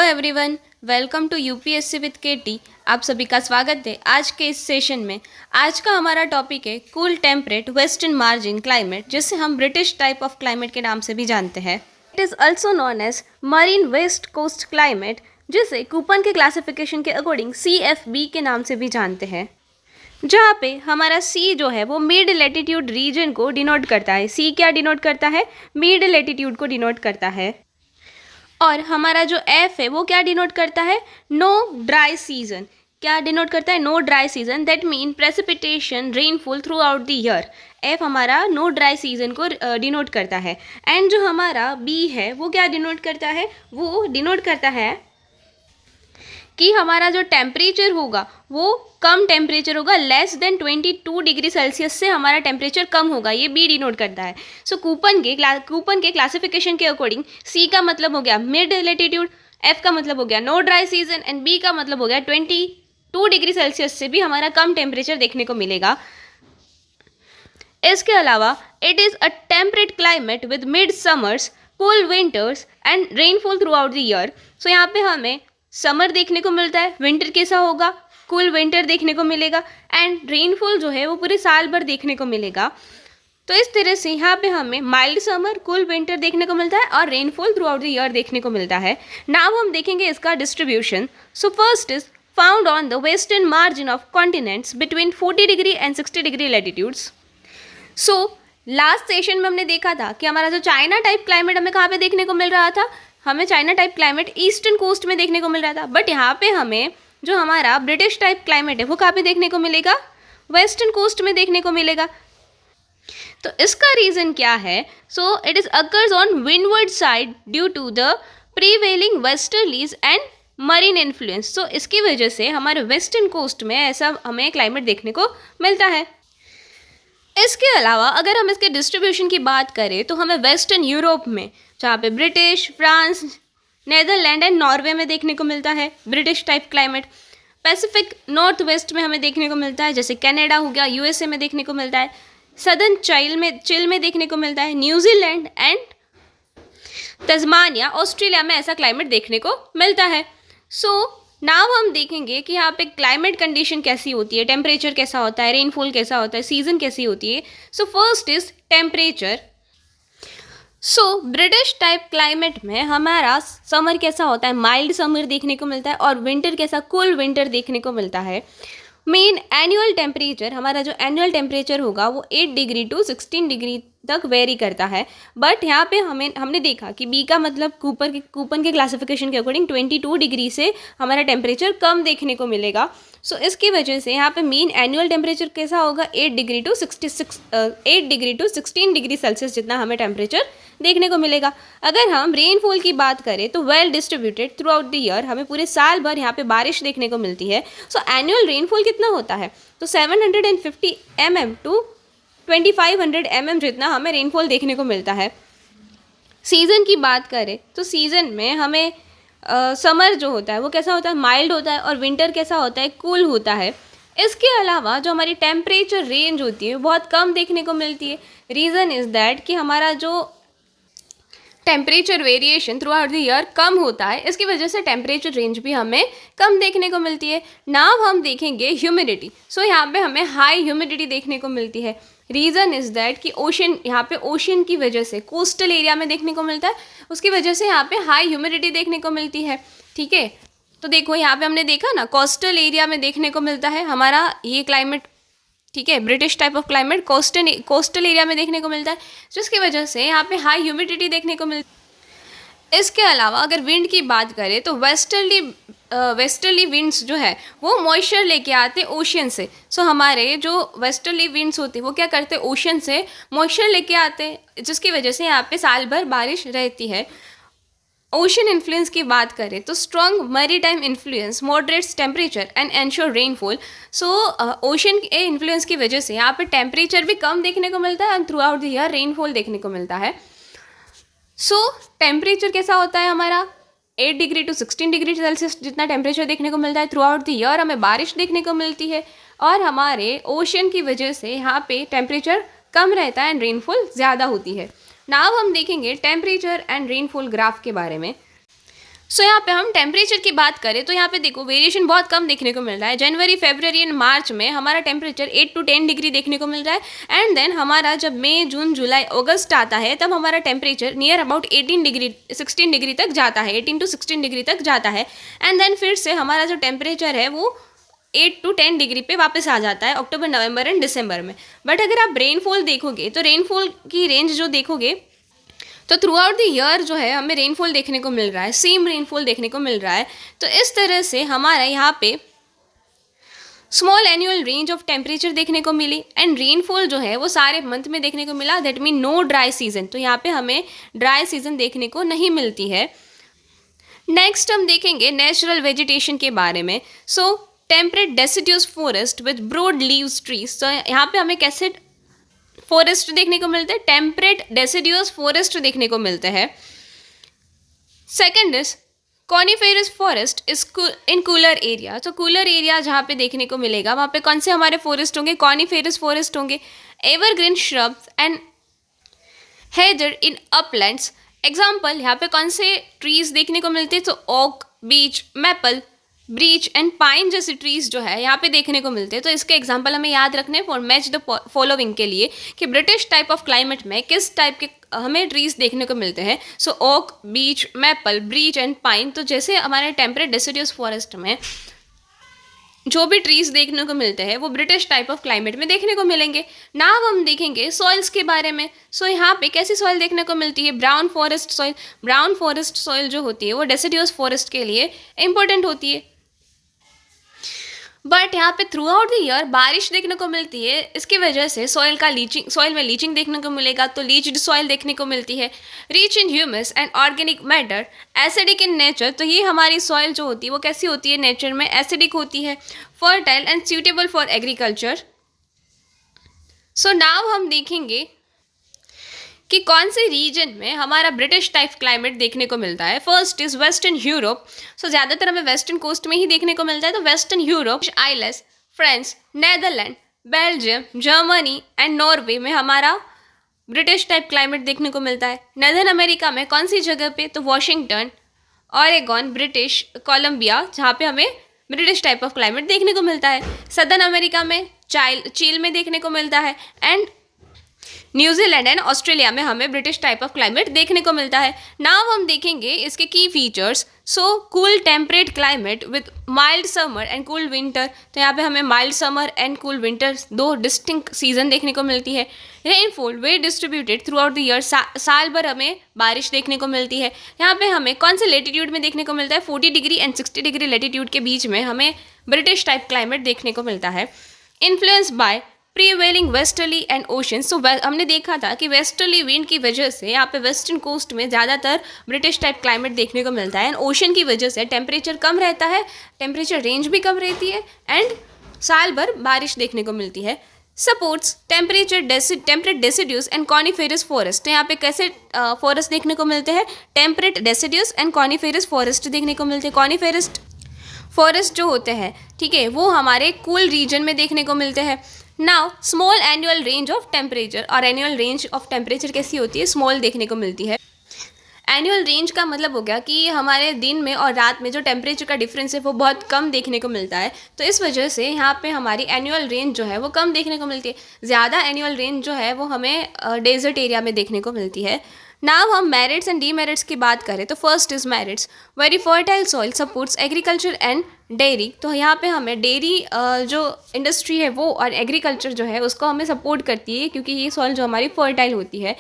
Everyone, welcome to UPSC with KT. आप सभी का स्वागत है आज के इस सेशन में। आज का हमारा टॉपिक है cool temperate western margin climate, जिसे हम ब्रिटिश टाइप ऑफ क्लाइमेट के नाम से भी जानते हैं। It is also known as marine west coast climate, जिसे कूपन के क्लासिफिकेशन के अकॉर्डिंग CFB के नाम से भी जानते हैं, जहाँ पे हमारा सी जो है वो मिड लेटीट्यूड रीजन को डिनोट करता है। सी क्या डिनोट करता है? मिड लेटीट्यूड को डिनोट करता है। और हमारा जो एफ है वो क्या डिनोट करता है? No dry season. क्या डिनोट करता है? No dry season. That mean precipitation rainfall throughout the year. F हमारा नो ड्राई सीजन को डिनोट करता है। एंड जो हमारा बी है वो क्या डिनोट करता है? वो डिनोट करता है कि हमारा जो टेम्परेचर होगा वो कम टेम्परेचर होगा, लेस देन 22 डिग्री सेल्सियस से हमारा टेम्परेचर कम होगा। ये बी डिनोट करता है। सो कूपन के क्लासिफिकेशन के अकॉर्डिंग सी का मतलब हो गया मिड लेटीट्यूड, एफ का मतलब हो गया no dry season and B का मतलब हो गया 22 डिग्री सेल्सियस से भी हमारा कम टेम्परेचर देखने को मिलेगा। इसके अलावा it is a temperate climate with mid summers, cool winters and rainfall throughout the year. So यहाँ पे हमें समर देखने को मिलता है, विंटर कैसा होगा? कूल विंटर देखने को मिलेगा एंड रेनफॉल जो है वो पूरे साल भर देखने को मिलेगा। तो इस तरह से यहाँ पे हमें माइल्ड समर, कूल विंटर देखने को मिलता है और rainfall throughout the year देखने को मिलता है। नाउ हम देखेंगे इसका distribution. So first is found on the western margin of continents between 40 degree and 60 degree latitudes. So last session में हमने देखा था कि हमारा जो चाइना टाइप क्लाइमेट हमें कहाँ पे देखने को मिल रहा था? हमें China type climate eastern coast में देखने को मिल रहा था। बट यहाँ पे हमें जो हमारा ब्रिटिश टाइप क्लाइमेट है वो कहाँ पे देखने को मिलेगा? वेस्टर्न कोस्ट में देखने को मिलेगा। तो इसका रीज़न क्या है? So it is occurs on windward side due to the prevailing westerlies and marine influence. So इसकी वजह से हमारे वेस्टर्न कोस्ट में ऐसा हमें क्लाइमेट देखने को मिलता है। इसके अलावा अगर हम इसके डिस्ट्रीब्यूशन की बात करें तो हमें वेस्टर्न यूरोप में, जहाँ पे British, France, Netherland and Norway में देखने को मिलता है British type climate. Pacific north west में हमें देखने को मिलता है, जैसे कनाडा हो गया, USA में देखने को मिलता है। सदर्न चिल में देखने को मिलता है। न्यूजीलैंड एंड तस्मानिया, ऑस्ट्रेलिया में ऐसा क्लाइमेट देखने को मिलता है। सो नाउ हम देखेंगे कि यहाँ पे क्लाइमेट कंडीशन कैसी होती है, टेम्परेचर कैसा होता है, रेनफॉल कैसा होता है, सीजन कैसी होती है। So first is temperature. So British type climate में हमारा समर कैसा होता है? माइल्ड समर देखने को मिलता है और विंटर कैसा? कूल विंटर देखने को मिलता है। मेन एनुअल टेम्परेचर, हमारा जो एनुअल टेम्परेचर होगा वो 8 डिग्री टू 16 डिग्री तक वेरी करता है। बट यहाँ पे हमने देखा कि बी का मतलब कूपन के क्लासिफिकेशन के अकॉर्डिंग 22 डिग्री से हमारा टेम्परेचर कम देखने को मिलेगा। सो इसकी वजह से यहाँ पे मीन एनुअल टेम्परेचर कैसा होगा? 8 डिग्री टू 16 डिग्री सेल्सियस जितना हमें टेम्परेचर देखने को मिलेगा। अगर हम रेनफॉल की बात करें तो well distributed through out the year, हमें पूरे साल भर यहाँ पे बारिश देखने को मिलती है। सो एनुअल रेनफॉल कितना होता है? तो 750 mm टू 2500 mm जितना हमें रेनफॉल देखने को मिलता है। सीज़न की बात करें तो सीज़न में हमें समर जो होता है वो कैसा होता है? माइल्ड होता है और विंटर कैसा होता है? कूल होता है। इसके अलावा जो हमारी टेम्परेचर रेंज होती है बहुत कम देखने को मिलती है। रीज़न इज़ दैट कि हमारा जो temperature variation throughout the year कम होता है, इसकी वजह से टेम्परेचर रेंज भी हमें कम देखने को मिलती है। नाउ हम देखेंगे ह्यूमिडिटी। सो यहाँ पे हमें हाई ह्यूमिडिटी देखने को मिलती है। रीज़न इज़ दैट कि ओशन, यहाँ पे ओशन की वजह से कोस्टल एरिया में देखने को मिलता है, उसकी वजह से यहाँ पे हाई ह्यूमिडिटी देखने को मिलती है। ठीक है, तो देखो यहाँ पे हमने देखा ना, कोस्टल एरिया में देखने को मिलता है हमारा ये क्लाइमेट। ठीक है, British type of climate coastal area में देखने को मिलता है, जिसकी वजह से यहाँ पे हाई ह्यूमिडिटी देखने को मिलती है। इसके अलावा अगर विंड की बात करें तो वेस्टर्ली विंड्स जो है वो मॉइस्चर लेके आते हैं ओशन से। सो हमारे जो वेस्टर्ली विंड्स होते हैं वो क्या करते हैं? ओशन से मॉइस्चर लेके आते हैं, जिसकी वजह से यहाँ पे साल भर बारिश रहती है। ओशन इन्फ्लुएंस की बात करें तो strong maritime influence moderates temperature and ensure rainfall. So ocean के इन्फ्लुएंस की वजह से यहाँ पे टेम्परेचर भी कम देखने को मिलता है and through out the year rainfall देखने को मिलता है। सो टेम्परेचर कैसा होता है हमारा? 8 डिग्री टू 16 डिग्री सेल्सियस जितना टेम्परेचर देखने को मिलता है। थ्रू आउट द ईयर हमें बारिश देखने को मिलती है और हमारे ओशन की वजह से यहाँ पे टेम्परेचर कम रहता है एंड रेनफॉल ज़्यादा होती है। नाउ हम देखेंगे टेम्परेचर एंड रेनफॉल ग्राफ के बारे में। सो यहाँ पे हम टेम्परेचर की बात करें तो यहाँ पे देखो वेरिएशन बहुत कम देखने को मिल रहा है। जनवरी, फरवरी एंड मार्च में हमारा टेम्परेचर 8 to 10 डिग्री देखने को मिल रहा है। एंड देन हमारा जब मई, जून, जुलाई, अगस्त आता है तब हमारा टेम्परेचर नियर अबाउट 16 डिग्री तक जाता है, 18 to 16 डिग्री तक जाता है। एंड देन फिर से हमारा जो टेम्परेचर है वो 8 to 10 डिग्री पे वापस आ जाता है अक्टूबर, नवंबर एंड दिसंबर में। बट अगर आप रेनफॉल देखोगे तो रेनफॉल की रेंज जो देखोगे तो थ्रू आउट द ईयर जो है हमें रेनफॉल देखने को मिल रहा है, सेम रेनफॉल देखने को मिल रहा है। तो इस तरह से हमारा यहाँ पे small annual range of temperature देखने को मिली एंड रेनफॉल जो है वो सारे मंथ में देखने को मिला। That mean no dry season, तो यहाँ पे हमें ड्राई सीजन देखने को नहीं मिलती है। नेक्स्ट हम देखेंगे नेचुरल वेजिटेशन के बारे में। So temperate deciduous forest with broad leaves trees, तो यहाँ पे हमें कैसे फॉरेस्ट देखने को मिलते हैं, टेम्परेट डेसिड्यूस फॉरेस्ट देखने को मिलते हैं। Second is coniferous forest is in cooler area, तो कूलर एरिया जहाँ पे देखने को मिलेगा वहाँ पे कौन से हमारे फॉरेस्ट होंगे, कॉनिफेरस फॉरेस्ट होंगे। Evergreen shrubs and Heather in Uplands, example यहाँ पे कौन से ट्रीज देखने को मिलते हैं, तो oak, beech, maple, birch and pine जैसे ट्रीज जो है यहाँ पे देखने को मिलते हैं। तो इसके एग्जांपल हमें याद रखने फॉर मैच द फॉलोइंग के लिए कि ब्रिटिश टाइप ऑफ क्लाइमेट में किस टाइप के हमें ट्रीज देखने को मिलते हैं। So oak, beech, maple, birch and pine, तो जैसे हमारे टेम्परेट डेसिड्यूस फॉरेस्ट में जो भी ट्रीज देखने को मिलते हैं वो ब्रिटिश टाइप ऑफ क्लाइमेट में देखने को मिलेंगे। नाउ हम देखेंगे सॉइल्स के बारे में। सो यहाँ पे कैसी सॉइल देखने को मिलती है, brown forest soil. Brown forest soil जो होती है वो डेसिड्यूस फॉरेस्ट के लिए इंपॉर्टेंट होती है। बट यहाँ पे थ्रू आउट द ईयर बारिश देखने को मिलती है, इसकी वजह से सॉइल में लीचिंग देखने को मिलेगा, तो लीच्ड सॉइल देखने को मिलती है। Rich in humus and organic matter, acidic in nature, तो ये हमारी सॉइल जो होती है वो कैसी होती है, नेचर में एसिडिक होती है। Fertile and suitable for agriculture. So now हम देखेंगे कि कौन से रीजन में हमारा ब्रिटिश टाइप क्लाइमेट देखने को मिलता है। फर्स्ट इज वेस्टर्न यूरोप, सो ज़्यादातर हमें वेस्टर्न कोस्ट में ही देखने को मिलता है। तो western Europe, islands, France, Netherland, Belgium, Germany and Norway में हमारा ब्रिटिश टाइप क्लाइमेट देखने को मिलता है। नदर्न अमेरिका में कौन सी जगह पे, तो वॉशिंगटन, ऑरेगॉन, ब्रिटिश कोलंबिया, जहाँ पे हमें ब्रिटिश टाइप ऑफ क्लाइमेट देखने को मिलता है। सदर्न अमेरिका में चील में देखने को मिलता है एंड न्यूजीलैंड एंड ऑस्ट्रेलिया में हमें ब्रिटिश टाइप ऑफ क्लाइमेट देखने को मिलता है। नाउ हम देखेंगे इसके की features. So cool temperate climate with mild summer and cool winter, तो यहाँ पे हमें mild summer and cool winter दो डिस्टिंक्ट सीजन देखने को मिलती है। Rainfall well distributed through out the year, साल भर हमें बारिश देखने को मिलती है। यहाँ पे हमें कौन से लेटीट्यूड में देखने को मिलता है, 40 डिग्री एंड 60 डिग्री लेटीट्यूड के बीच में हमें ब्रिटिश टाइप क्लाइमेट देखने को मिलता है। Influence by prevailing westerly and ocean, so हमने देखा था कि वेस्टर्ली विंड की वजह से यहाँ पे वेस्टर्न कोस्ट में ज़्यादातर ब्रिटिश टाइप क्लाइमेट देखने को मिलता है एंड ओशन की वजह से टेम्परेचर कम रहता है, टेम्परेचर रेंज भी कम रहती है एंड साल भर बारिश देखने को मिलती है। Supports temperate deciduous and coniferous forest, तो यहाँ पे कैसे फॉरेस्ट देखने को मिलते हैं, temperate deciduous and coniferous forest देखने को मिलते हैं। कॉनिफेरस फॉरेस्ट जो होते हैं, ठीक है, वो हमारे कूल रीजन में देखने को मिलते हैं। Now small annual range of temperature, और एनुअल रेंज ऑफ टेम्परेचर कैसी होती है, स्मॉल देखने को मिलती है। एनुअल रेंज का मतलब हो गया कि हमारे दिन में और रात में जो टेम्परेचर का डिफरेंस है वो बहुत कम देखने को मिलता है, तो इस वजह से यहाँ पे हमारी एनुअल रेंज जो है वो कम देखने को मिलती है। ज़्यादा एनुअल रेंज जो है वो हमें डेजर्ट एरिया में देखने को मिलती है। नाउ हम मेरिट्स एंड डीमेरिट्स की बात करें तो first is merits, very fertile soil supports agriculture and dairy, तो यहाँ पे हमें डेयरी जो इंडस्ट्री है वो और एग्रीकल्चर जो है उसको हमें सपोर्ट करती है क्योंकि ये सॉइल जो हमारी फर्टाइल होती है।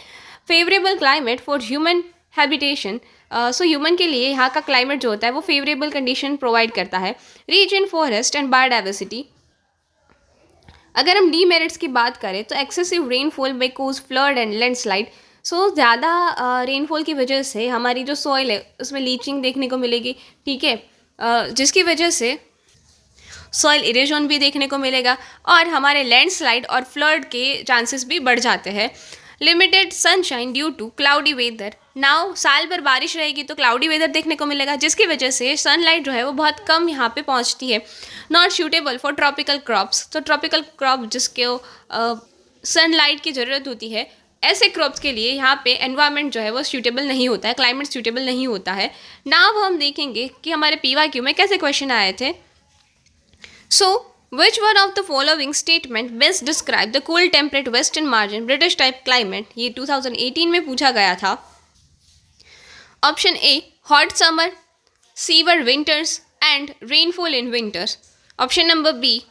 Favourable climate for human habitation, so human के लिए यहाँ का क्लाइमेट जो होता है वो फेवरेबल कंडीशन प्रोवाइड करता है। Rich in forest and biodiversity. अगर हम डीमेरिट्स की बात करें तो एक्सेसिव रेनफॉल में कोज फ्लड एंड लैंडस्लाइड, सो ज़्यादा रेनफॉल की वजह से हमारी जो सॉइल है उसमें लीचिंग देखने को मिलेगी, ठीक है, जिसकी वजह से सॉइल इरोजन भी देखने को मिलेगा और हमारे लैंडस्लाइड और फ्लड के चांसेस भी बढ़ जाते हैं। Limited sunshine due to cloudy weather, now साल भर बारिश रहेगी तो क्लाउडी वेदर देखने को मिलेगा जिसकी वजह से सनलाइट जो है वो बहुत कम यहाँ पे पहुँचती है। Not suitable for tropical crops, तो ट्रॉपिकल क्रॉप जिसके सनलाइट की ज़रूरत होती है ऐसे क्रॉप्स के लिए यहाँ पे एनवायरनमेंट जो है वो सूटेबल नहीं होता है, क्लाइमेट सूटेबल नहीं होता है ना। अब हम देखेंगे कि हमारे PYQ में कैसे क्वेश्चन आए थे। So which one of the following statement best describe the cool temperate western margin British type climate, ये 2018 में पूछा गया था। Option A hot summer, severe winters and rainfall in winters. Option number B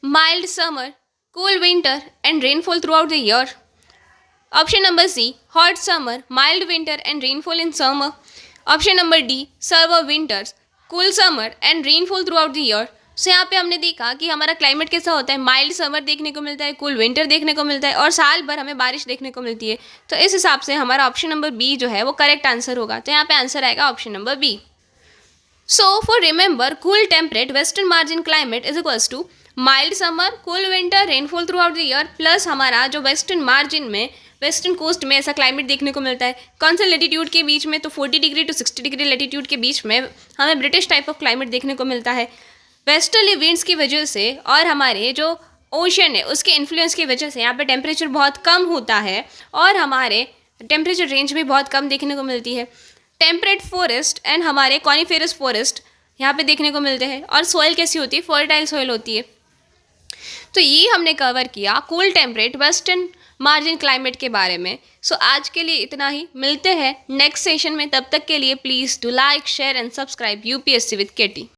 mild summer, cool winter and rainfall throughout the year. Option number C hot summer, mild winter and rainfall in summer. Option number D severe winters, cool summer and rainfall throughout the year. So यहाँ पे हमने देखा कि हमारा climate कैसा होता है, mild summer देखने को मिलता है, कूल विंटर देखने को मिलता है और साल भर हमें बारिश देखने को मिलती है। तो इस हिसाब से हमारा ऑप्शन नंबर बी जो है वो करेक्ट आंसर होगा। तो यहाँ पे आंसर आएगा option number B. So for remember cool temperate western margin climate is equals to mild summer, cool winter, rainfall throughout the year plus हमारा जो वेस्टर्न मार्जिन में, वेस्टर्न कोस्ट में ऐसा क्लाइमेट देखने को मिलता है। कौन से लेटीट्यूड के बीच में, तो 40 डिग्री टू 60 डिग्री लेटीट्यूड के बीच में हमें ब्रिटिश टाइप ऑफ क्लाइमेट देखने को मिलता है। वेस्टर्ली विंड्स की वजह से और हमारे जो ओशन है उसके इन्फ्लुएंस की वजह से यहाँ पे टेम्परेचर बहुत कम होता है और हमारे टेम्परेचर रेंज भी बहुत कम देखने को मिलती है। टेम्परेट फॉरेस्ट एंड हमारे कॉनिफेरस फॉरेस्ट यहाँ पे देखने को मिलते हैं। और सॉइल कैसी होती है, फर्टाइल सॉइल होती है। तो ये हमने कवर किया cool temperate western margin climate के बारे में। सो आज के लिए इतना ही, मिलते हैं नेक्स्ट सेशन में। तब तक के लिए please do like, share and subscribe UPSC with KT।